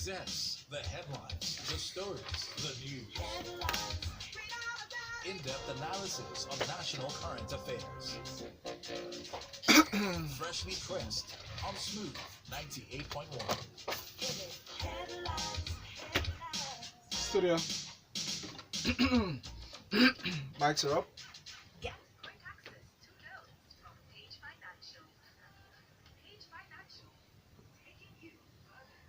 presents the headlines, the stories, the news. In-depth analysis of national current affairs. Freshly pressed on Smooth 98.1. Studio. Mics are up. Get quick access to loans from Page Financial. Page Financial, taking you further.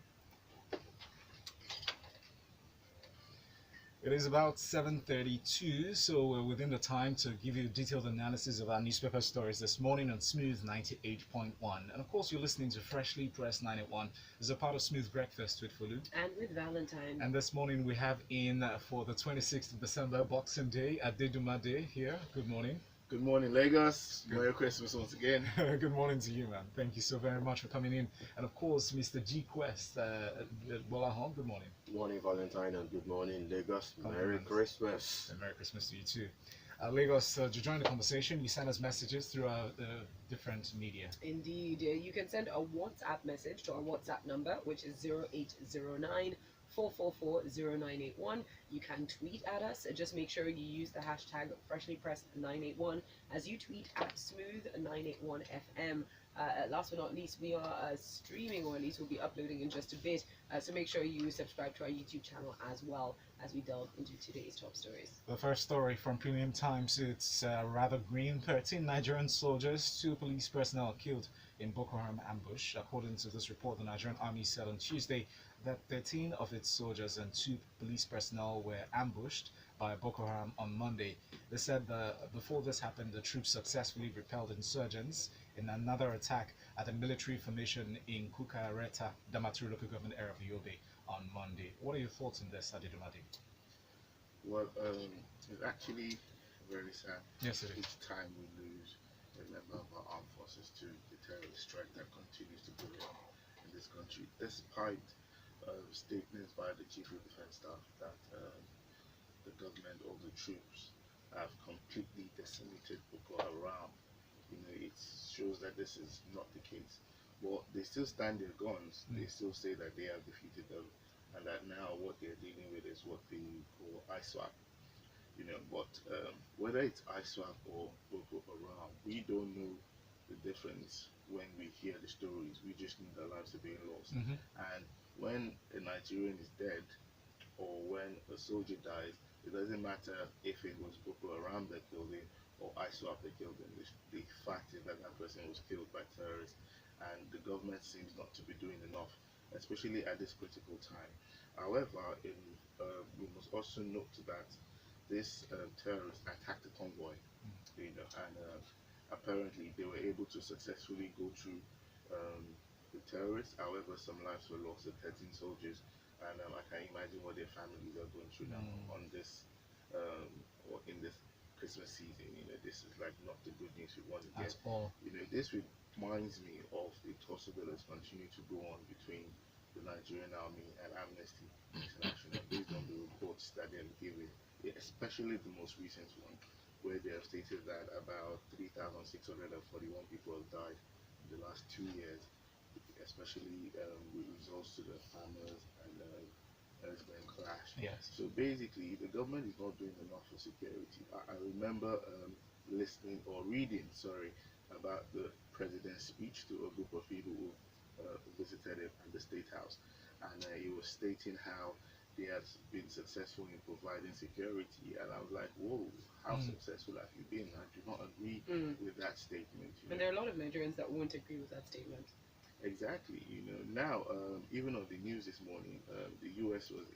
It is about 7:32, so we're within the time to give you a detailed analysis of our newspaper stories this morning on Smooth 98.1. And of course, you're listening to Freshly Pressed 981 as a part of Smooth Breakfast with Folu. And with Valentine. And this morning we have in for the 26th of December, Boxing Day, Adedunmade here. Good morning. Good morning, Lagos. Merry Christmas once again. Good morning to you, man. Thank you so very much for coming in. And of course, Mr. G Quest, Gbolahan, good morning. Good morning, Valentine, and good morning, Lagos. Merry Compliments. Christmas. And Merry Christmas to you too. Lagos, to join the conversation, you send us messages through our different media. Indeed. You can send a WhatsApp message to our WhatsApp number, which is 0809 4440981. You can tweet at us. Just make sure you use the hashtag freshlypressed981 as you tweet at smooth981fm. Last but not least, we are streaming, or at least we'll be uploading in just a bit. So make sure you subscribe to our YouTube channel as well as we delve into today's top stories. The first story from Premium Times, it's rather green. 13 Nigerian soldiers, 2 police personnel killed in Boko Haram ambush. According to this report, the Nigerian army said on Tuesday that 13 of its soldiers and 2 police personnel were ambushed by Boko Haram on Monday. They said before this happened, the troops successfully repelled insurgents in another attack at a military formation in Kukareta, Damaturu local government area of Yobe on Monday. What are your thoughts on this, Adedunmade? Well, it's actually very sad. Yes, it is. Each time we lose a member of our armed forces to the terrorist strike that continues to go on in this country, despite statements by the Chief of Defense Staff that the government or the troops have completely decimated Boko Haram. You know, it shows that this is not the case. But they still stand their guns. They still say that they have defeated them, and that now what they're dealing with is what they call ISWAP. You know, but whether it's ISWAP or Boko Haram, we don't know the difference when we hear the stories. We just know their lives are being lost. And when a Nigerian is dead, or when a soldier dies, it doesn't matter if it was Boko Haram that killed him or ISWAP that killed him. The fact is that that person was killed by terrorists, and the government seems not to be doing enough, especially at this critical time. However, we must also note that this terrorist attacked a convoy, you know, and apparently they were able to successfully go through the terrorists. However, some lives were lost, the 13 soldiers, and I can imagine what their families are going through now on this or in this Christmas season. You know, this is like not the good news we want to get. You know, this reminds me of the tussle that has continued to go on between the Nigerian army and Amnesty International based on the reports that they're giving, especially the most recent one, where they have stated that about 3,641 people have died in the last 2 years, especially with results to the farmers and husband clash. Yes. So basically, the government is not doing enough for security. I remember listening or reading, about the president's speech to a group of people who visited him at the State House, and he was stating how they have been successful in providing security, and I was like, whoa, how successful have you been? I do not agree with that statement. And there are a lot of Nigerians that won't agree with that statement. Exactly. You know, now even on the news this morning, the U.S. was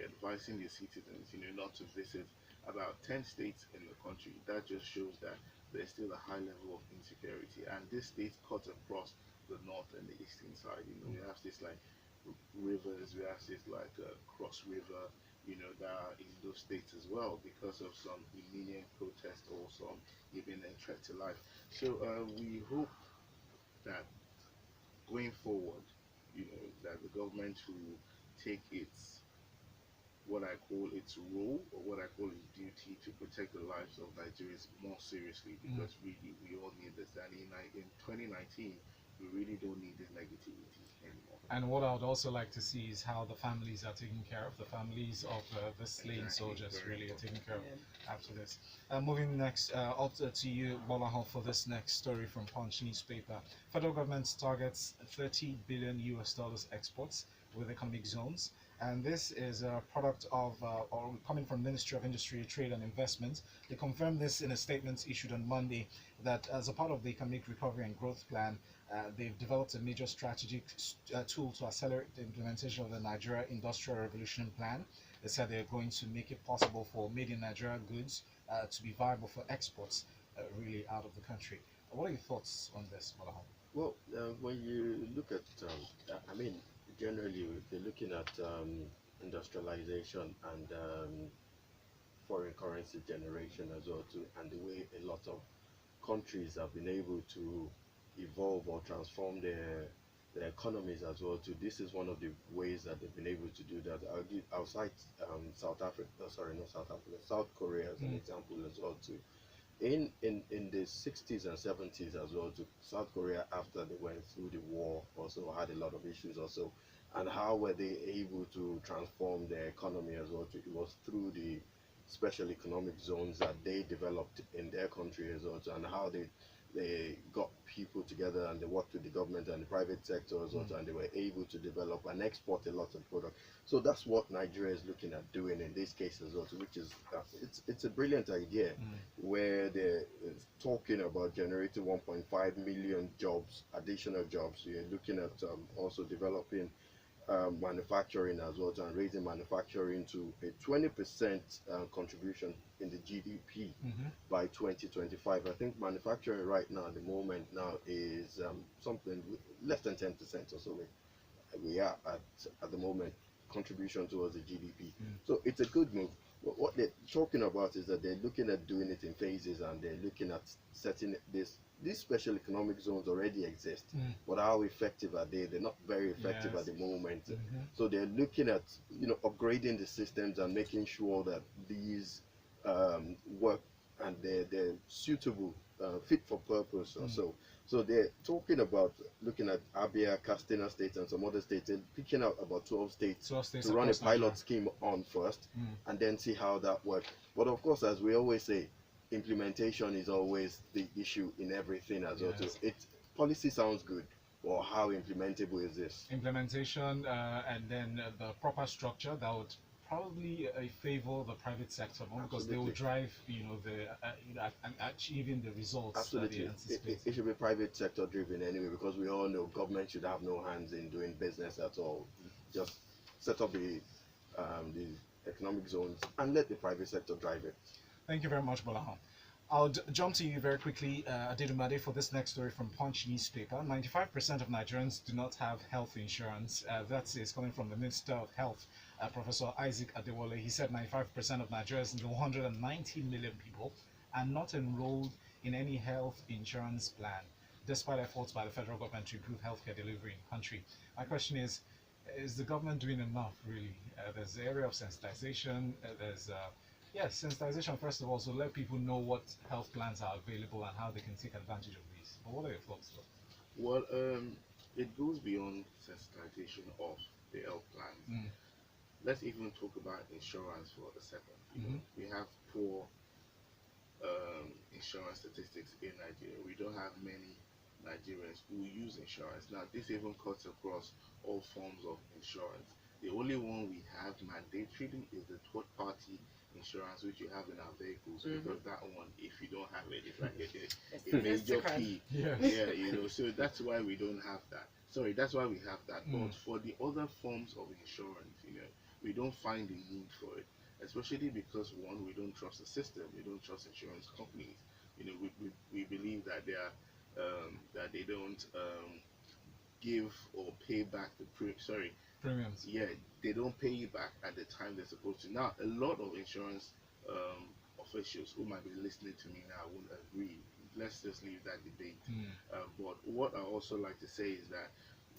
advising their citizens, you know, not to visit about 10 states in the country. That just shows that there's still a high level of insecurity, and this state cuts across the north and the eastern side. You know, we have this like rivers, we have this like Cross River, you know, that are in those states as well because of some immediate protest or some even a threat to life. So we hope that going forward, you know, that the government will take its what I call its role, or what I call its duty, to protect the lives of Nigerians more seriously, because really we all need this. And in 2019, We really don't need this negativity anymore. And what I would also like to see is how the families are taken care of. The families of the slain Exactly, soldiers very really are taken care of Yeah. after this. Moving next, to you, Gbolahan, for this next story from Punch newspaper. Federal government targets 30 billion US dollars exports with economic zones. And this is a product of, or coming from Ministry of Industry, Trade and Investment. They confirmed this in a statement issued on Monday that as a part of the Economic Recovery and Growth Plan, they've developed a major strategic tool to accelerate the implementation of the Nigeria Industrial Revolution Plan. They said they're going to make it possible for made in Nigeria goods to be viable for exports really out of the country. What are your thoughts on this, Gbolahan? Well, when you look at, I mean, generally, they're looking at industrialization and foreign currency generation as well too, and the way a lot of countries have been able to evolve or transform their economies as well too. This is one of the ways that they've been able to do that. I'll cite South Africa, sorry, not South Africa, South Korea as an example as well too. In the 60s and 70s as well too, South Korea, after they went through the war, also had a lot of issues also. And how were they able to transform their economy as well too? It was through the special economic zones that they developed in their country as well too, and how they got people together and they worked with the government and the private sector as well, and they were able to develop and export a lot of product. So that's what Nigeria is looking at doing in this case as well, which is it's a brilliant idea, where they're talking about generating 1.5 million jobs, additional jobs. You're looking at also developing manufacturing as well, and raising manufacturing to a 20% contribution in the GDP by 2025. I think manufacturing right now at the moment now is something less than 10% or so. We are at the moment contribution towards the GDP. So it's a good move. What they're talking about is that they're looking at doing it in phases, and they're looking at setting this. These special economic zones already exist, but how effective are they? They're not very effective at the moment. So they're looking at, upgrading the systems and making sure that these work and they're suitable, fit for purpose or so. So they're talking about looking at Abia, Castina State, and some other states, and picking out about 12 states to run a pilot scheme on first, and then see how that works. But of course, as we always say, implementation is always the issue in everything as well too. Policy sounds good, or how implementable is this? Implementation and then the proper structure that would probably favor the private sector more, because they will drive achieving the results. Absolutely, it should be private sector driven anyway, because we all know government should have no hands in doing business at all. Just set up the economic zones and let the private sector drive it. Thank you very much, Gbolahan. I'll jump to you very quickly, Adedunmade, for this next story from Punch newspaper. 95% of Nigerians do not have health insurance. That is coming from the Minister of Health, Professor Isaac Adewole. He said 95% of Nigerians, 190 million people, are not enrolled in any health insurance plan, despite efforts by the federal government to improve healthcare delivery in the country. My question is the government doing enough, really? There's the area of sensitization, sensitization first of all, so let people know what health plans are available and how they can take advantage of these. But what are your thoughts, though? Well, it goes beyond sensitization of the health plans. Let's even talk about insurance for a second. We have poor insurance statistics in Nigeria. We don't have many Nigerians who use insurance. Now, this even cuts across all forms of insurance. The only one we have mandatorily is the third-party insurance, which you have in our vehicles, because that one, if you don't have it, it's like a major fee. So that's why we don't have that. Sorry, that's why we have that. But for the other forms of insurance, we don't find the need for it, especially because, one, we don't trust the system, we don't trust insurance companies. We believe that they are that they don't give or pay back the premiums. Yeah, they don't pay you back at the time they're supposed to. Now, a lot of insurance officials who might be listening to me now won't agree. Let's just leave that debate. But what I also like to say is that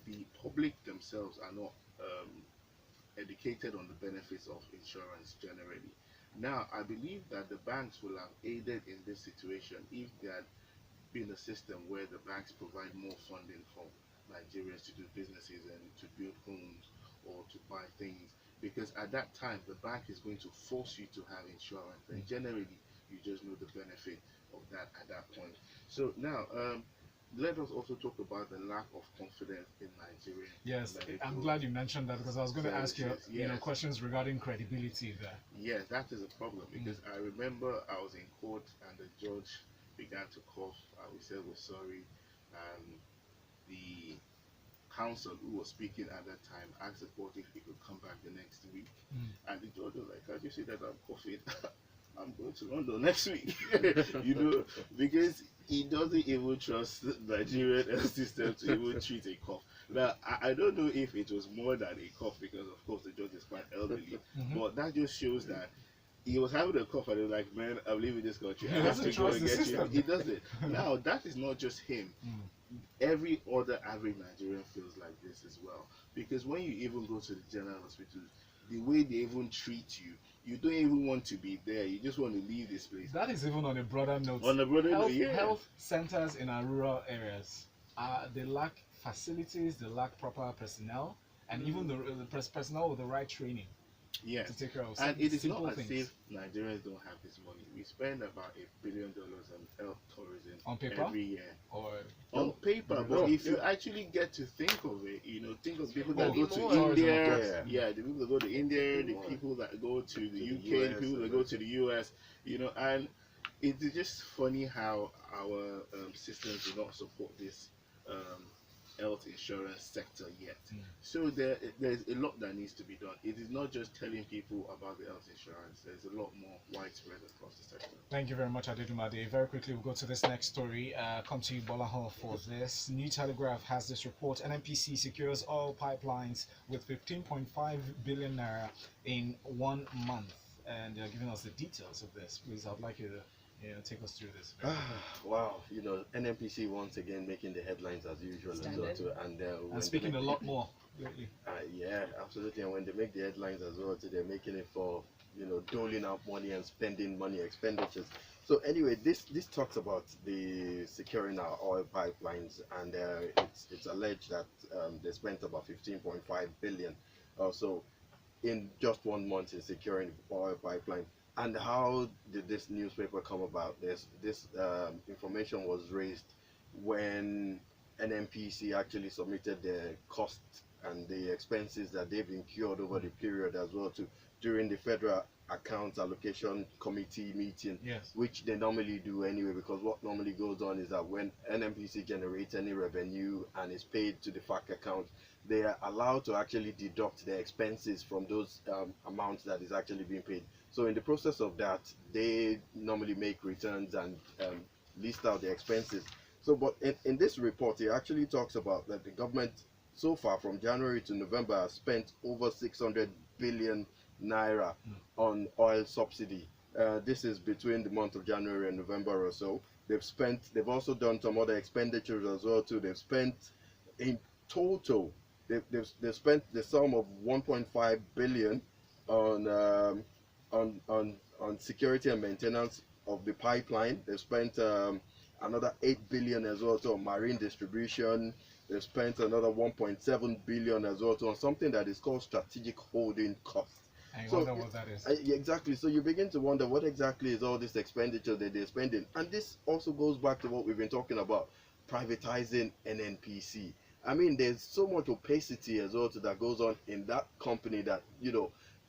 the public themselves are not educated on the benefits of insurance generally. Now, I believe that the banks will have aided in this situation if they had be in a system where the banks provide more funding for Nigerians to do businesses and to build homes or to buy things, because at that time the bank is going to force you to have insurance, and generally you just know the benefit of that at that point. So now, let us also talk about the lack of confidence in Nigeria. Yes, I'm glad you mentioned that, because I was going to ask you, Yes. questions regarding credibility there. Yes, that is a problem, because I remember I was in court and the judge began to cough and we said we're sorry, and the counsel who was speaking at that time asked the court if he could come back the next week, and the judge was like, "Can't you see that I'm coughing? I'm going to London next week." Because he doesn't even trust the Nigerian health system to even treat a cough. Now, I don't know if it was more than a cough, because of course the judge is quite elderly, but that just shows that he was having a cough and he was like, "Man, I'm leaving this country. I have to go and get you." He doesn't. Now, that is not just him. Every other average Nigerian feels like this as well, because when you even go to the general hospital, the way they even treat you, you don't even want to be there. You just want to leave this place. That is even on a broader note. On a broader note, yeah. Health centers in our rural areas, they lack facilities, they lack proper personnel, and even the personnel with the right training. Yes, to take care of and it is not as things. if Nigerians don't have this money. We spend about $1 billion on health tourism on paper every year. Or on paper, but if you actually get to think of it, think of people that go to India, the people that go to India, the people that go to the UK, the people that go to the US, and it is just funny how our systems do not support this health insurance sector yet. So there's a lot that needs to be done. It is not just telling people about the health insurance. There's a lot more widespread across the sector. Thank you very much, Adedunmade. Very quickly, we'll go to this next story. Come to you, Gbolahan, for this. New Telegraph has this report. NNPC secures oil pipelines with 15.5 billion naira in 1 month. And they're giving us the details of this. Please, I'd like you to take us through this. Wow, NNPC once again making the headlines as usual as well too, and speaking a lot more lately. Yeah, absolutely. And when they make the headlines as well too, they're making it for doling out money and spending money expenditures. So anyway, this talks about the securing our oil pipelines, and it's alleged that they spent about 15.5 billion or so in just 1 month in securing oil pipeline. And how did this newspaper come about? This information was raised when NNPC actually submitted their costs and the expenses that they've incurred over the period as well too, during the Federal Accounts Allocation Committee meeting, which they normally do anyway, because what normally goes on is that when NNPC generates any revenue and is paid to the FAC account, they are allowed to actually deduct their expenses from those amounts that is actually being paid. So in the process of that, they normally make returns and list out the expenses. So, but in this report, it actually talks about that the government so far from January to November has spent over 600 billion naira on oil subsidy. This is between the month of January and November or so. They've also done some other expenditures as well too. They've spent in total, they've spent the sum of 1.5 billion on security and maintenance of the pipeline. They've spent another 8 billion as well on marine distribution. They've spent another 1.7 billion as well on something that is called strategic holding costs. And you wonder what that is. Exactly. So you begin to wonder what exactly is all this expenditure that they're spending. And this also goes back to what we've been talking about, privatizing NNPC. I mean, there's so much opacity as well that goes on in that company that,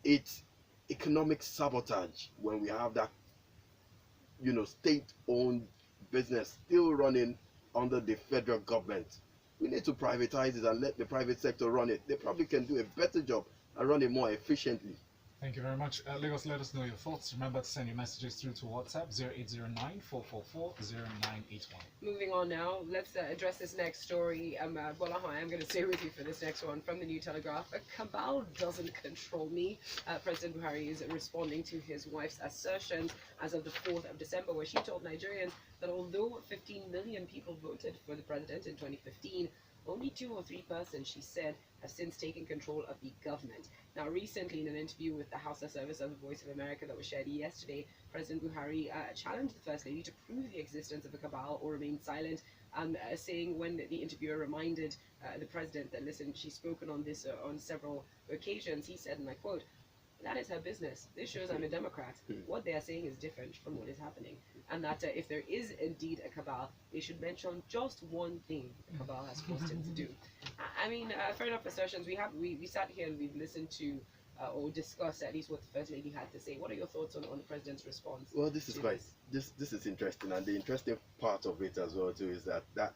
it's economic sabotage when we have that, state-owned business still running under the federal government. We need to privatize it and let the private sector run it. They probably can do a better job and run it more efficiently. Thank you very much. Lagos, let us know your thoughts. Remember to send your messages through to WhatsApp 0809-444-0981. Moving on now, let's address this next story. Gbolahan, I'm going to stay with you for this next one from the New Telegraph. Cabal doesn't control me. President Buhari is responding to his wife's assertions as of the 4th of December, where she told Nigerians that although 15 million people voted for the president in 2015, Only 2 or 3 persons, she said, have since taken control of the government. Now, recently, in an interview with the Hausa service of the Voice of America that was shared yesterday, President Buhari challenged the First Lady to prove the existence of a cabal or remain silent, saying when the interviewer reminded the president that, listen, she's spoken on this on several occasions, he said, and I quote, "That is her business. This shows I'm a Democrat. What they are saying is different from what is happening. And that if there is indeed a cabal, they should mention just one thing the cabal has forced him to do." I mean, fair enough assertions. We sat here and we've listened to or discussed at least what the First Lady had to say. What are your thoughts on the President's response? Well, this is quite this is interesting, and the interesting part of it as well too is that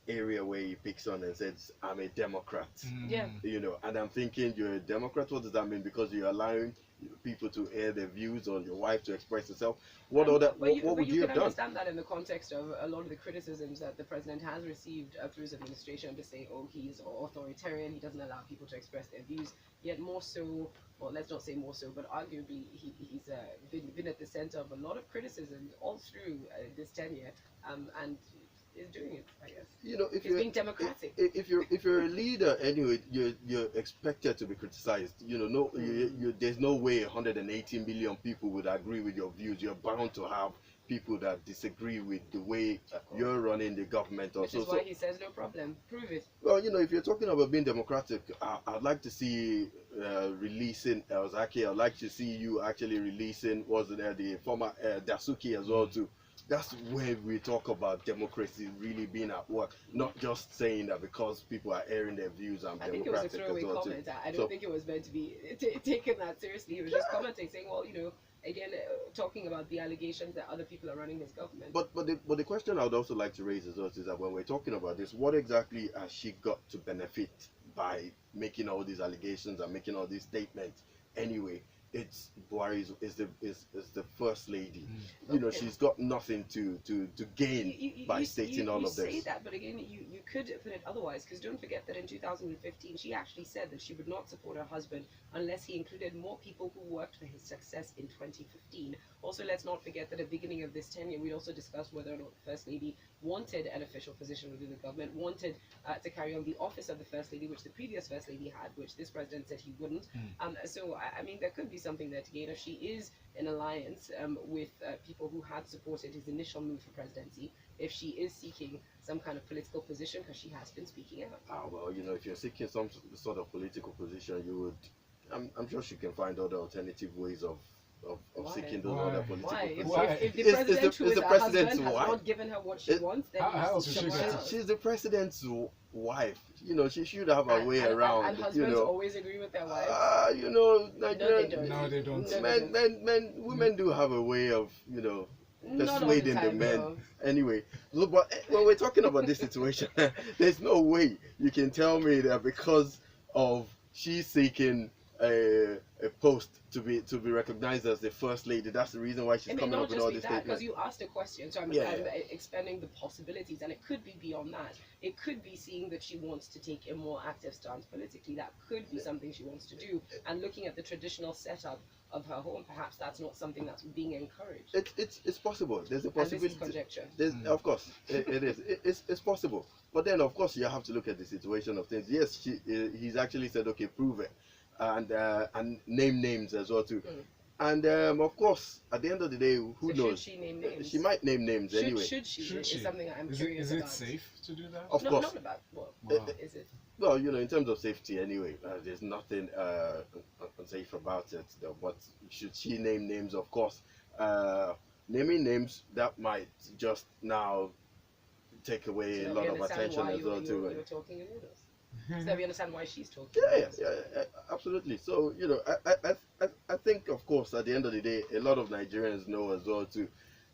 area where he picks on and says, "I'm a Democrat." Yeah. You know, and I'm thinking, you're a Democrat. What does that mean? Because you're allowing people to air their views, or your wife to express herself. What would you have can done? understand that in the context of a lot of the criticisms that the president has received through his administration, to say, oh, he's authoritarian, he doesn't allow people to express their views. Yet more so, well, let's not say more so, but arguably he's been at the center of a lot of criticism all through this tenure, and is doing it, I guess. You know, if he's you're being democratic. if you're a leader anyway, you're expected to be criticized. You know, there's no way 180 million people would agree with your views. You're bound to have people that disagree with the way you're running the government. Which is why he says, no problem, prove it. Well, you know, if you're talking about being democratic, I'd like to see releasing Elzaki. I'd like to see you actually releasing, the former Dasuki as well too. That's where we talk about democracy really being at work, not just saying that because people are airing their views and democratic. I think it was a throwaway comment. I don't think it was meant to be taken that seriously. He was just commenting, saying, well, you know, again, talking about the allegations that other people are running his government. But the question I would also like to raise is that when we're talking about this, what exactly has she got to benefit by making all these allegations and making all these statements anyway? It's Buhari is the first lady. You know, she's got nothing to gain by stating all of this. You say that, but again, you could put it otherwise, because don't forget that in 2015 she actually said that she would not support her husband unless he included more people who worked for his success in 2015. Also, let's not forget that at the beginning of this tenure, we also discussed whether or not the First Lady wanted an official position within the government, wanted to carry on the office of the First Lady, which the previous First Lady had, which this president said he wouldn't. So, I mean, there could be something there to gain if she is in alliance with people who had supported his initial move for presidency, if she is seeking some kind of political position, because she has been speaking out. Well, you know, if you're seeking some sort of political position, you would, I'm sure she can find other alternative ways of seeking those other political positions. If the president who is her husband has not given her what she wants, then she's the president's wife. You know, she should have a way around. And husbands you know, always agree with their wives. You know, Nigerian, no, they don't. Women do have a way of, you know, persuading the men. No. Anyway, look, but when we're talking about this situation, there's no way you can tell me that because of she's seeking a post to be recognized as the First Lady, that's the reason why she's coming up with all these statements. Because you asked a question, so I'm expanding the possibilities, and it could be beyond that. It could be seeing that she wants to take a more active stance politically. That could be something she wants to do, and looking at the traditional setup of her home, perhaps that's not something that's being encouraged. It's possible. There's a possibility. And this is conjecture. Of course, it is. It's possible. But then, of course, you have to look at the situation of things. Yes, he's actually said, okay, prove it, and name names as well too. And of course, at the end of the day, who knows? Should she name names? She might name names anyway. Should she? Is something I'm curious about. Is it safe to do that? Of course. Not about what is it? Well, you know, in terms of safety anyway, there's nothing unsafe about it. But should she name names? Of course, naming names, that might just now take away a lot of attention as well too. You're talking in riddles. So we understand why she's talking. Yeah, absolutely. So, you know, I think, of course, at the end of the day, a lot of Nigerians know as well too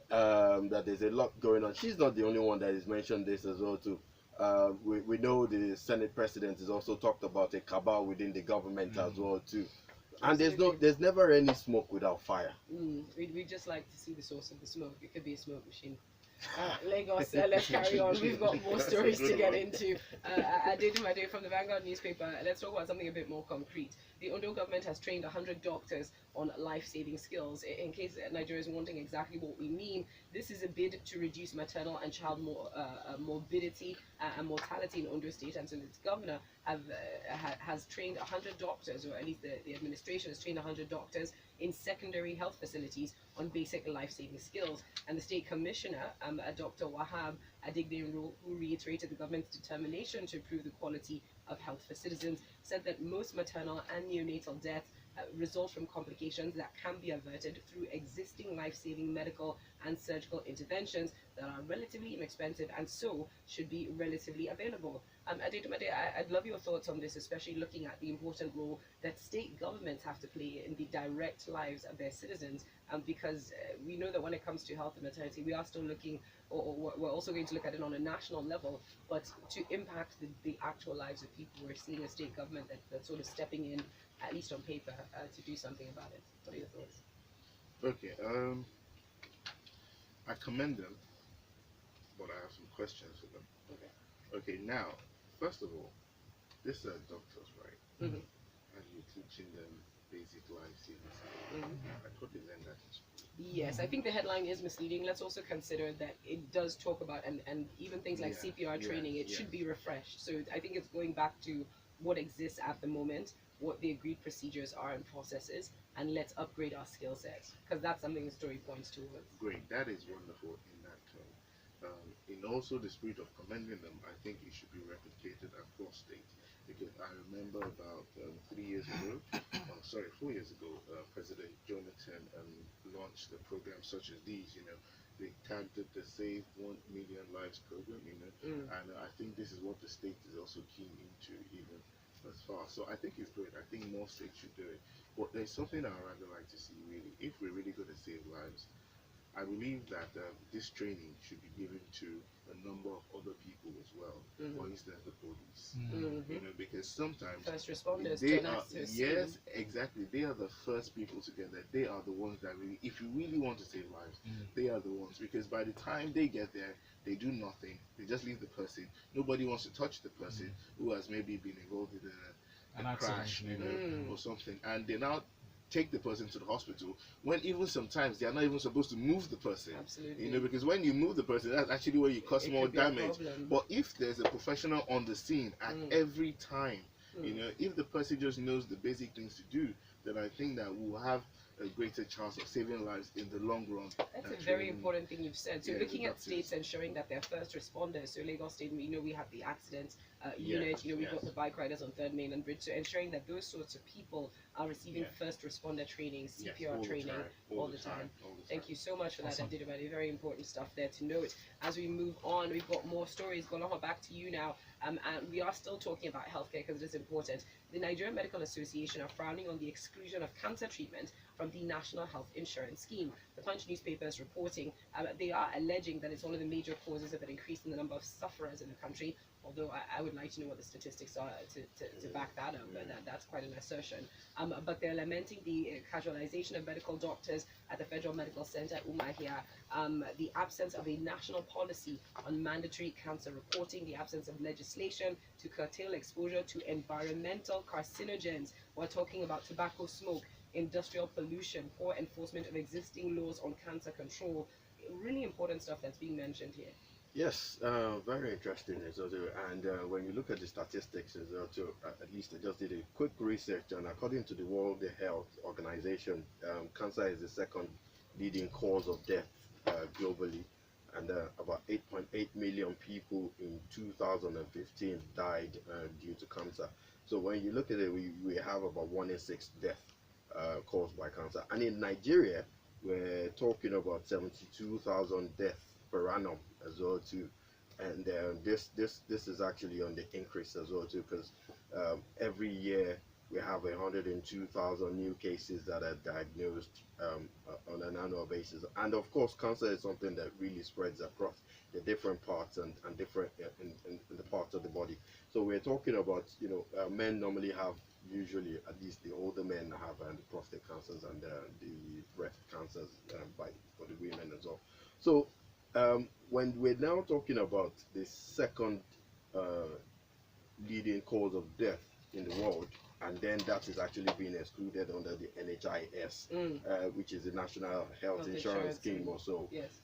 that there's a lot going on. She's not the only one that has mentioned this as well too. We know the Senate president has also talked about a cabal within the government as well too. And there's never any smoke without fire. We just like to see the source of the smoke. It could be a smoke machine. Lagos, let's carry on. We've got more stories to get into. Adedunmade from the Vanguard newspaper. Let's talk about something a bit more concrete. The Ondo government has trained 100 doctors on life-saving skills. In case Nigeria is wondering exactly what we mean, this is a bid to reduce maternal and child morbidity and mortality in Ondo State, and so its governor has trained 100 doctors, or at least the administration has trained 100 doctors in secondary health facilities on basic life-saving skills. And the state commissioner, Dr. Wahab Adenuga, who reiterated the government's determination to improve the quality of health for citizens, said that most maternal and neonatal deaths result from complications that can be averted through existing life-saving medical and surgical interventions that are relatively inexpensive and so should be relatively available. Adedunmade, I'd love your thoughts on this, especially looking at the important role that state governments have to play in the direct lives of their citizens, because we know that when it comes to health and maternity, we are still looking, or we're also going to look at it on a national level, but to impact the actual lives of people, we're seeing a state government that's sort of stepping in, at least on paper, to do something about it. What are your thoughts? Okay, I commend them, but I have some questions for them. Okay, now, first of all, these are doctors, right? Mhm. And you're teaching them basic life saving. I thought they learned that in school. Yes, I think the headline is misleading. Let's also consider that it does talk about, and even things like CPR training, it should be refreshed. So I think it's going back to what exists at the moment, what the agreed procedures are and processes, and let's upgrade our skill sets, because that's something the story points towards. Great, that is wonderful in that term. In also the spirit of commending them, I think it should be replicated across states, because I remember about 4 years ago, President Jonathan launched a program such as these. They tagged it the Save 1 Million Lives program, and I think this is what the state is also keen into even as far. So I think it's great. I think more states should do it. But there's something I'd rather like to see, really. If we're really going to save lives, I believe that this training should be given to a number of other people as well. For instance, the police. Because sometimes First responders, they turn are, out to yes, exactly. They are the first people to get there. They are the ones that really, if you really want to save lives, they are the ones. Because by the time they get there, they do nothing. They just leave the person. Nobody wants to touch the person who has maybe been involved in a crash, or something, and they now take the person to the hospital, when even sometimes they are not even supposed to move the person. Absolutely. Because when you move the person, that's actually where you cause It more could be a damage. problem. But if there's a professional on the scene at every time, if the person just knows the basic things to do, then I think that we'll have a greater chance of saving lives in the long run. That's a very important thing you've said. So looking at doctors. states ensuring that they're first responders. So Lagos State, we have the accident unit, we've got the bike riders on 3rd Main and Bridge. So ensuring that those sorts of people are receiving first responder training, CPR training all the time. Thank you so much for that, Adedunmade. Very important stuff there to note. As we move on, we've got more stories. Gbolahan, back to you now. And we are still talking about healthcare because it is important. The Nigerian Medical Association are frowning on the exclusion of cancer treatment from the National Health Insurance Scheme. The Punch newspaper is reporting they are alleging that it's one of the major causes of an increase in the number of sufferers in the country, although I would like to know what the statistics are to back that up, but that's quite an assertion. But they're lamenting the casualization of medical doctors at the Federal Medical Center, Umahia, the absence of a national policy on mandatory cancer reporting, the absence of legislation to curtail exposure to environmental carcinogens. We're talking about tobacco smoke, industrial pollution, poor enforcement of existing laws on cancer control. Really important stuff that's being mentioned here. Yes, very interesting, and when you look at the statistics, at least I just did a quick research, and according to the World Health Organization, cancer is the second leading cause of death globally, and about 8.8 million people in 2015 died due to cancer. So when you look at it, we have about 1 in 6 deaths caused by cancer, and in Nigeria, we're talking about 72,000 deaths per annum as well too, and this is actually on the increase as well too, because every year we have 102,000 new cases that are diagnosed on an annual basis. And of course, cancer is something that really spreads across the different parts and different in the parts of the body. So we're talking about, men normally have, usually at least the older men have the prostate cancers and the breast cancers for the women as well. So when we're now talking about the second leading cause of death in the world, and then that is actually being excluded under the NHIS, which is the National Health Insurance Scheme also. Yes.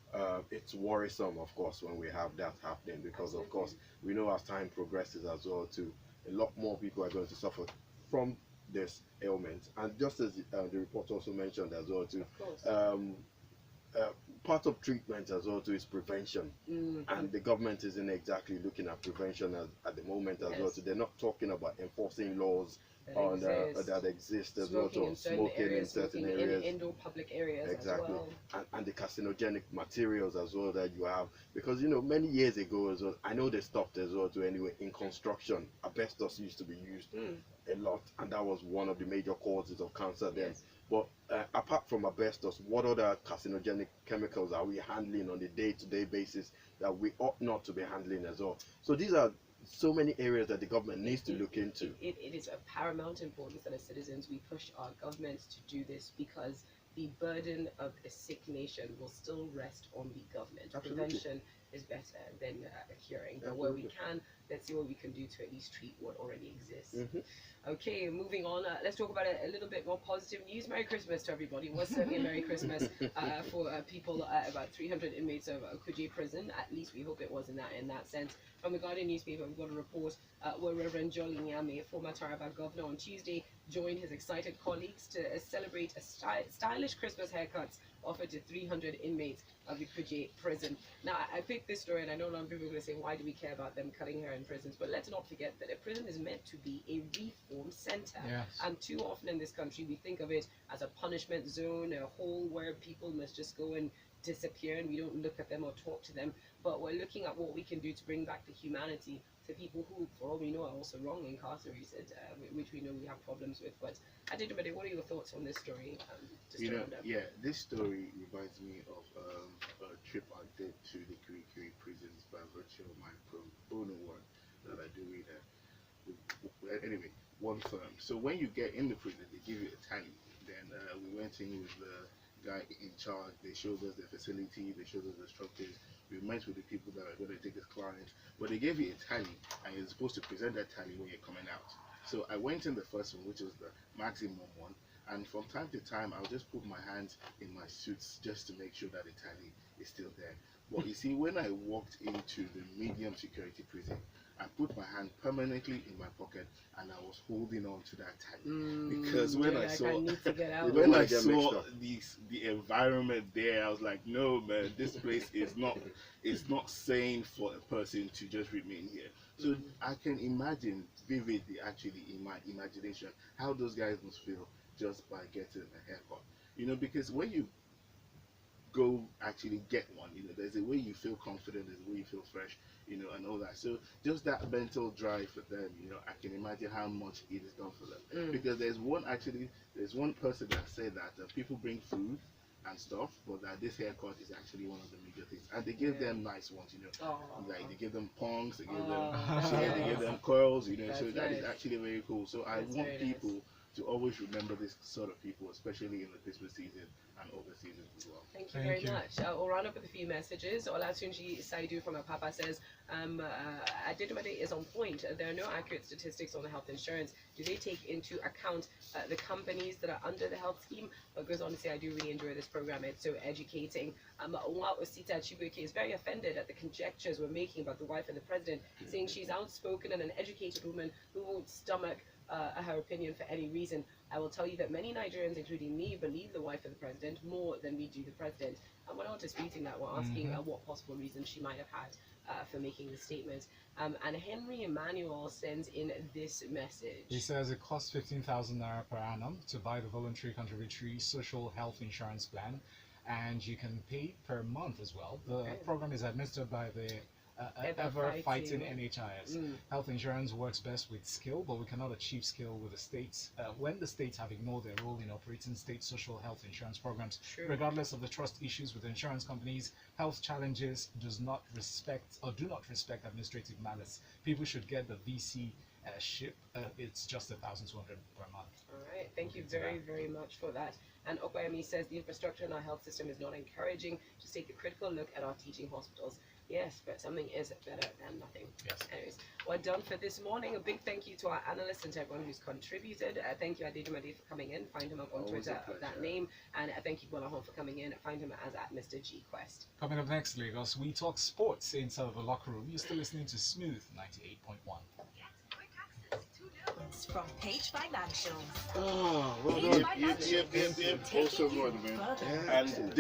It's worrisome, of course, when we have that happening, because of course we know as time progresses as well too, a lot more people are going to suffer from this ailment. And just as the report also mentioned as well too, Of course. part of treatment as well too is prevention, and the government isn't exactly looking at prevention at the moment as well. So they're not talking about enforcing laws that exist as well, Smoking or smoking in certain areas, in indoor public areas exactly, as well. and the carcinogenic materials as well that you have, because you know many years ago as well, I know they stopped as well too anyway. In construction, asbestos used to be used a lot, and that was one of the major causes of cancer then. But apart from asbestos, what other carcinogenic chemicals are we handling on a day-to-day basis that we ought not to be handling as well? So these are so many areas that the government needs to look into. It is of paramount importance that as citizens we push our governments to do this, because the burden of a sick nation will still rest on the government. Absolutely. Prevention is better than curing, but where we can, let's see what we can do to at least treat what already exists. Okay, moving on, let's talk about a little bit more positive news. Merry Christmas to everybody. It was certainly a Merry Christmas for people, about 300 inmates of Kuje Prison. At least we hope it was in that sense. From the Guardian newspaper, we've got a report where Reverend Jolly Nyame, former Taraba governor, on Tuesday joined his excited colleagues to celebrate a stylish Christmas haircuts offered to 300 inmates of the Kuje Prison. Now, I picked this story, and I know a lot of people are going to say, why do we care about them cutting hair in prisons? But let's not forget that a prison is meant to be a reform center. Yes. And too often in this country, we think of it as a punishment zone, a hole where people must just go and disappear, and we don't look at them or talk to them. But we're looking at what we can do to bring back the humanity to people who, for all we know, are also wrongly incarcerated, which we know we have problems with. But Adedunmade, what are your thoughts on this story? This story reminds me of a trip I did to the Kuje prisons by virtue of my pro bono work that I do with anyway, one firm. So when you get in the prison, they give you a tally. Then we went in with the guy in charge. They showed us the facility, they showed us the structures. We met with the people that are going to take as clients, but they gave you a tally, and you're supposed to present that tally when you're coming out. So I went in the first one, which was the maximum one, and from time to time I'll just put my hands in my suits just to make sure that the tally is still there. But you see, when I walked into the medium security prison, I put my hand permanently in my pocket, and I was holding on to that tally, because when I saw the environment there, I was like, no man, this place is not sane for a person to just remain here. So I can imagine vividly, actually, in my imagination, how those guys must feel just by getting a haircut. You know, because when you go actually get one, you know, there's a way you feel confident, there's a way you feel fresh, you know, and all that. So just that mental drive for them, you know, I can imagine how much it is done for them. Because there's one person that said that people bring food and stuff, but that this haircut is actually one of the major things, and they give them nice ones, you know, like they give them punks, they give them they give them curls, you know. So that is actually very cool. So I want people to always remember this sort of people, especially in the Christmas season and other seasons as well. Thank you very much. We'll round up with a few messages. Olatunji Saidu from Apapa says, Adedunmade is on point. There are no accurate statistics on the health insurance. Do they take into account the companies that are under the health scheme? But goes on to say, I do really enjoy this program. It's so educating. Osita Chibuike is very offended at the conjectures we're making about the wife of the president, saying she's outspoken and an educated woman who won't stomach her opinion for any reason. I will tell you that many Nigerians, including me, believe the wife of the president more than we do the president. And we're not disputing that. We're asking what possible reason she might have had for making the statement. And Henry Emmanuel sends in this message. He says it costs 15,000 naira per annum to buy the voluntary contributory social health insurance plan, and you can pay per month as well. The program is administered by the ever-fighting NHIS. Health insurance works best with skill, but we cannot achieve skill with the states when the states have ignored their role in operating state social health insurance programs. Regardless of the trust issues with insurance companies, health challenges do not respect administrative malice. People should get the VC ship. It's just 1,200 per month. All right, thank you very, very much for that. And Okwayami says the infrastructure in our health system is not encouraging. Just take a critical look at our teaching hospitals. Yes, but something is better than nothing. Yes. Anyways, we're done for this morning. A big thank you to our analysts and to everyone who's contributed. Thank you, Adedunmade, for coming in. Find him up on Always a Twitter of that pleasure. name. And thank you, Gbolahan, for coming in. Find him as at Mr. G Quest. Coming up next, Lagos, we talk sports inside of the locker room. You're still listening to Smooth 98.1. Get quick access to notes from Page Financial. Oh, well Page done. Financial. Yep. Also Taking you good, man. further. And